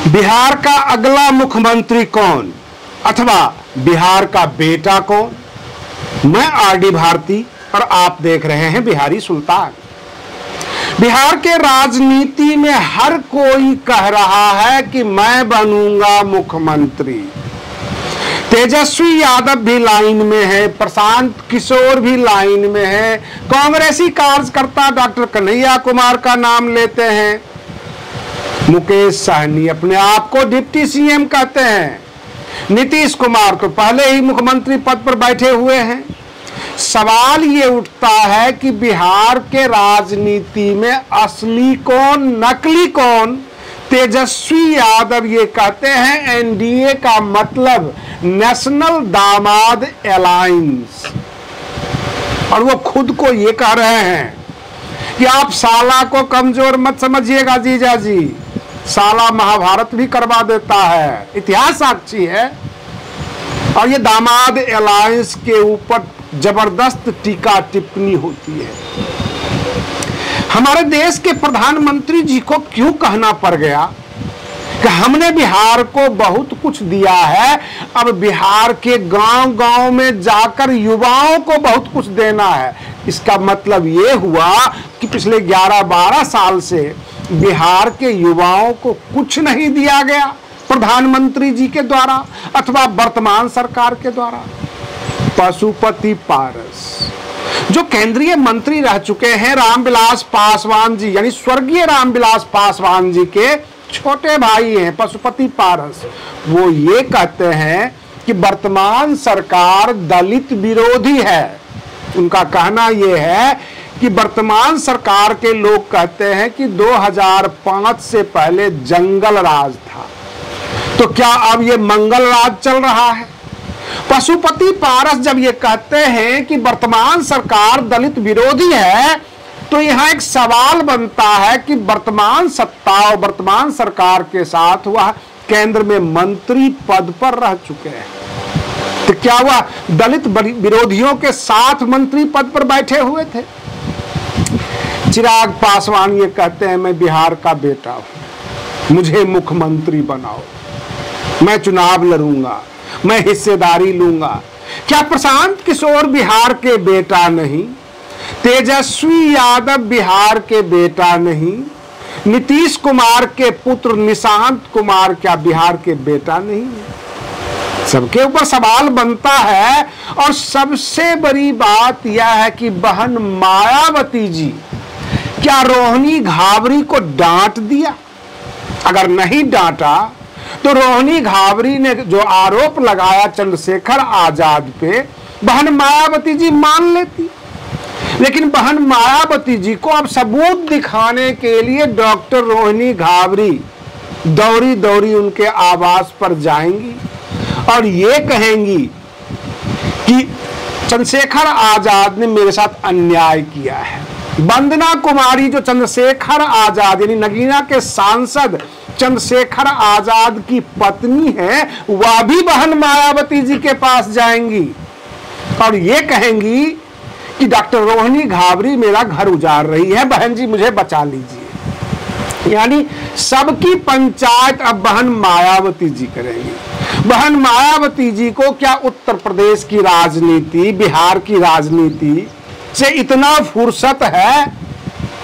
बिहार का अगला मुख्यमंत्री कौन अथवा बिहार का बेटा कौन? मैं आरडी भारती और आप देख रहे हैं बिहारी सुल्तान। बिहार के राजनीति में हर कोई कह रहा है कि मैं बनूंगा मुख्यमंत्री। तेजस्वी यादव भी लाइन में है, प्रशांत किशोर भी लाइन में है, कांग्रेसी कार्यकर्ता डॉक्टर कन्हैया कुमार का नाम लेते हैं, मुकेश सहनी अपने आप को डिप्टी सीएम कहते हैं, नीतीश कुमार तो पहले ही मुख्यमंत्री पद पर बैठे हुए हैं। सवाल ये उठता है कि बिहार के राजनीति में असली कौन नकली कौन? तेजस्वी यादव ये कहते हैं एनडीए का मतलब नेशनल दामाद अलायंस, और वो खुद को ये कह रहे हैं कि आप साला को कमजोर मत समझिएगा जीजा जी, साला महाभारत भी करवा देता है, इतिहास साक्षी है। और ये दामाद अलायंस के ऊपर जबरदस्त टीका टिप्पणी होती है। हमारे देश के प्रधानमंत्री जी को क्यों कहना पड़ गया कि हमने बिहार को बहुत कुछ दिया है, अब बिहार के गांव-गांव में जाकर युवाओं को बहुत कुछ देना है। इसका मतलब ये हुआ कि पिछले 11-12 साल से बिहार के युवाओं को कुछ नहीं दिया गया प्रधानमंत्री जी के द्वारा अथवा वर्तमान सरकार के द्वारा। पशुपति पारस जो केंद्रीय मंत्री रह चुके हैं, रामविलास पासवान जी यानी स्वर्गीय रामविलास पासवान जी के छोटे भाई हैं पशुपति पारस, वो ये कहते हैं कि वर्तमान सरकार दलित विरोधी है। उनका कहना यह है कि वर्तमान सरकार के लोग कहते हैं कि 2005 से पहले जंगल राज था, तो क्या अब ये मंगल राज चल रहा है? पशुपति पारस जब ये कहते हैं कि वर्तमान सरकार दलित विरोधी है, तो यहां एक सवाल बनता है कि वर्तमान सत्ता और वर्तमान सरकार के साथ वह केंद्र में मंत्री पद पर रह चुके हैं, तो क्या वह दलित विरोधियों के साथ मंत्री पद पर बैठे हुए थे? चिराग पासवान ये कहते हैं मैं बिहार का बेटा हूं, मुझे मुख्यमंत्री बनाओ, मैं चुनाव लड़ूंगा, मैं हिस्सेदारी लूंगा। क्या प्रशांत किशोर बिहार के बेटा नहीं? तेजस्वी यादव बिहार के बेटा नहीं? नीतीश कुमार के पुत्र निशांत कुमार क्या बिहार के बेटा नहीं? सबके ऊपर सवाल बनता है। और सबसे बड़ी बात यह है कि बहन मायावती जी क्या रोहिणी घावरी को डांट दिया? अगर नहीं डांटा तो रोहिणी घावरी ने जो आरोप लगाया चंद्रशेखर आजाद पे, बहन मायावती जी मान लेती। लेकिन बहन मायावती जी को अब सबूत दिखाने के लिए डॉक्टर रोहिणी घावरी दौड़ी दौड़ी उनके आवास पर जाएंगी और ये कहेंगी कि चंद्रशेखर आजाद ने मेरे साथ अन्याय किया है। वंदना कुमारी जो चंद्रशेखर आजाद यानी नगीना के सांसद चंद्रशेखर आजाद की पत्नी है, वह भी बहन मायावती जी के पास जाएंगी और ये कहेंगी कि डॉक्टर रोहिणी घावरी मेरा घर उजाड़ रही है, बहन जी मुझे बचा लीजिए। यानी सबकी पंचायत अब बहन मायावती जी करेंगी। बहन मायावती जी को क्या उत्तर प्रदेश की राजनीति, बिहार की राजनीति से इतना फुर्सत है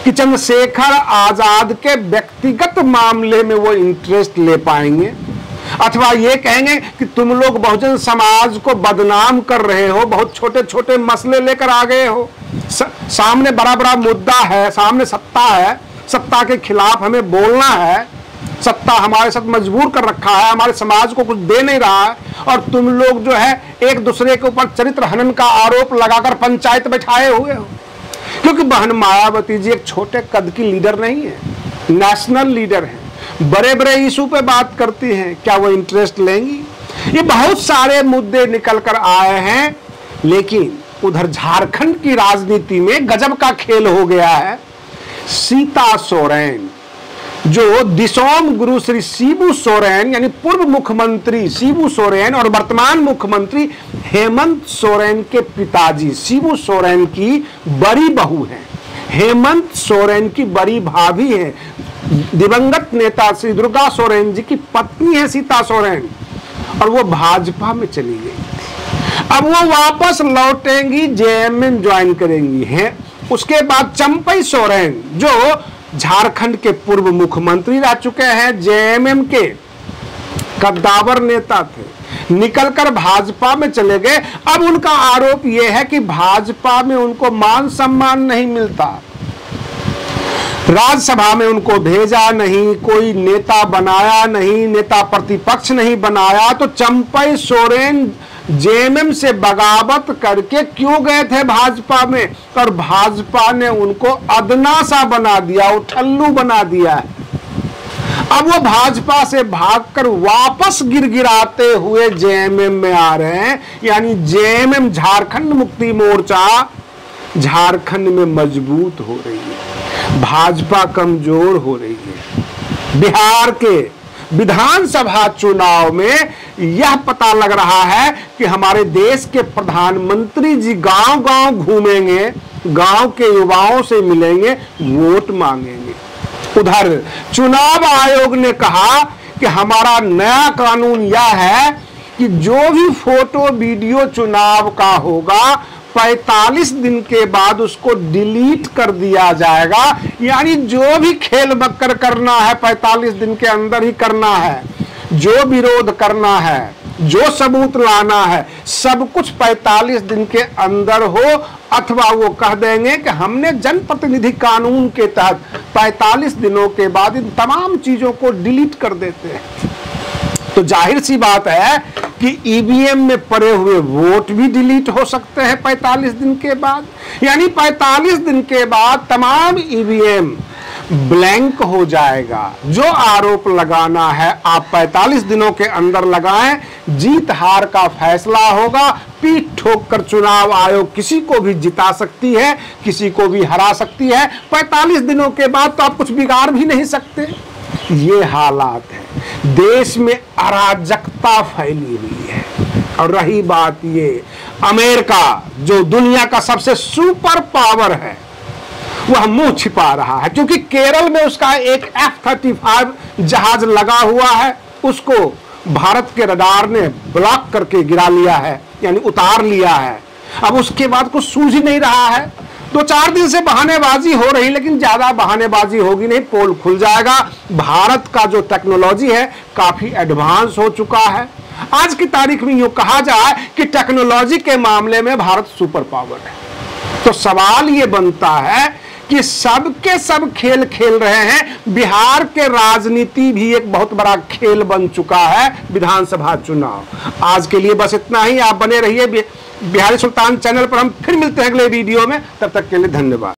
कि चंद्रशेखर आजाद के व्यक्तिगत मामले में वो इंटरेस्ट ले पाएंगे? अथवा ये कहेंगे कि तुम लोग बहुजन समाज को बदनाम कर रहे हो, बहुत छोटे छोटे मसले लेकर आ गए हो, सामने बड़ा बड़ा मुद्दा है, सामने सत्ता है, सत्ता के खिलाफ हमें बोलना है, सत्ता हमारे साथ मजबूर कर रखा है, हमारे समाज को कुछ दे नहीं रहा है, और तुम लोग जो है एक दूसरे के ऊपर चरित्र हनन का आरोप लगाकर पंचायत बैठाए हुए हो। क्योंकि बहन मायावती जी एक छोटे कद की लीडर नहीं है, नेशनल लीडर है, बड़े बड़े इशू पे बात करती हैं, क्या वो इंटरेस्ट लेंगी? ये बहुत सारे मुद्दे निकल कर आए हैं। लेकिन उधर झारखंड की राजनीति में गजब का खेल हो गया है। सीता सोरेन जो दिसोम गुरु श्री शिबू सोरेन यानी पूर्व मुख्यमंत्री शिबू सोरेन और वर्तमान मुख्यमंत्री हेमंत सोरेन के पिताजी शिबू सोरेन की बड़ी बहू हैं, हेमंत सोरेन की बड़ी भाभी है, दिवंगत नेता श्री दुर्गा सोरेन जी की पत्नी है सीता सोरेन, और वो भाजपा में चली गई थी। अब वो वापस लौटेंगी, जेएमएम ज्वाइन करेंगी है। उसके बाद चंपई सोरेन जो झारखंड के पूर्व मुख्यमंत्री रह चुके हैं, जेएमएम के कद्दावर नेता थे, निकलकर भाजपा में चले गए। अब उनका आरोप यह है कि भाजपा में उनको मान सम्मान नहीं मिलता, राज्यसभा में उनको भेजा नहीं, कोई नेता बनाया नहीं, नेता प्रतिपक्ष नहीं बनाया। तो चंपई सोरेन जेएमएम से बगावत करके क्यों गए थे भाजपा में, और भाजपा ने उनको अदना सा बना दिया, उठल्लू बना दिया है। अब वो भाजपा से भागकर वापस गिड़गिड़ाते हुए जेएमएम में आ रहे हैं। यानी जेएमएम झारखंड मुक्ति मोर्चा झारखंड में मजबूत हो रही है, भाजपा कमजोर हो रही है। बिहार के विधानसभा चुनाव में यह पता लग रहा है कि हमारे देश के प्रधानमंत्री जी गांव-गांव घूमेंगे, गांव के युवाओं से मिलेंगे, वोट मांगेंगे। उधर चुनाव आयोग ने कहा कि हमारा नया कानून यह है कि जो भी फोटो वीडियो चुनाव का होगा 45 दिन के बाद उसको डिलीट कर दिया जाएगा। यानी जो भी खेल बक्कर करना है 45 दिन के अंदर ही करना है, जो विरोध करना है, जो सबूत लाना है, सब कुछ 45 दिन के अंदर हो, अथवा वो कह देंगे कि हमने जनप्रतिनिधि कानून के तहत 45 दिनों के बाद इन तमाम चीजों को डिलीट कर देते हैं। तो जाहिर सी बात है कि ईवीएम में पड़े हुए वोट भी डिलीट हो सकते हैं 45 दिन के बाद। यानी 45 दिन के बाद तमाम ईवीएम ब्लैंक हो जाएगा। जो आरोप लगाना है आप 45 दिनों के अंदर लगाएं, जीत हार का फैसला होगा। पीठ ठोक कर चुनाव आयोग किसी को भी जिता सकती है, किसी को भी हरा सकती है। 45 दिनों के बाद तो आप कुछ बिगाड़ भी नहीं सकते। ये हालात है, देश में अराजकता फैली हुई है। और रही बात ये, अमेरिका जो दुनिया का सबसे सुपर पावर है वह मुंह छिपा रहा है, क्योंकि केरल में उसका एक F-35 जहाज लगा हुआ है, उसको भारत के रडार ने ब्लॉक करके गिरा लिया है, यानी उतार लिया है। अब उसके बाद कुछ सूझ ही नहीं रहा है। 2-4 दिन से बहानेबाजी हो रही, लेकिन ज्यादा बहानेबाजी होगी नहीं, पोल खुल जाएगा। भारत का जो टेक्नोलॉजी है काफी एडवांस हो चुका है। आज की तारीख में यूं कहा जाए कि टेक्नोलॉजी के मामले में भारत सुपर पावर है। तो सवाल ये बनता है कि सबके सब खेल खेल रहे हैं। बिहार के राजनीति भी एक बहुत बड़ा खेल बन चुका है, विधानसभा चुनाव। आज के लिए बस इतना ही। आप बने रहिए बिहारी सुल्तान चैनल पर। हम फिर मिलते हैं अगले वीडियो में, तब तक के लिए धन्यवाद।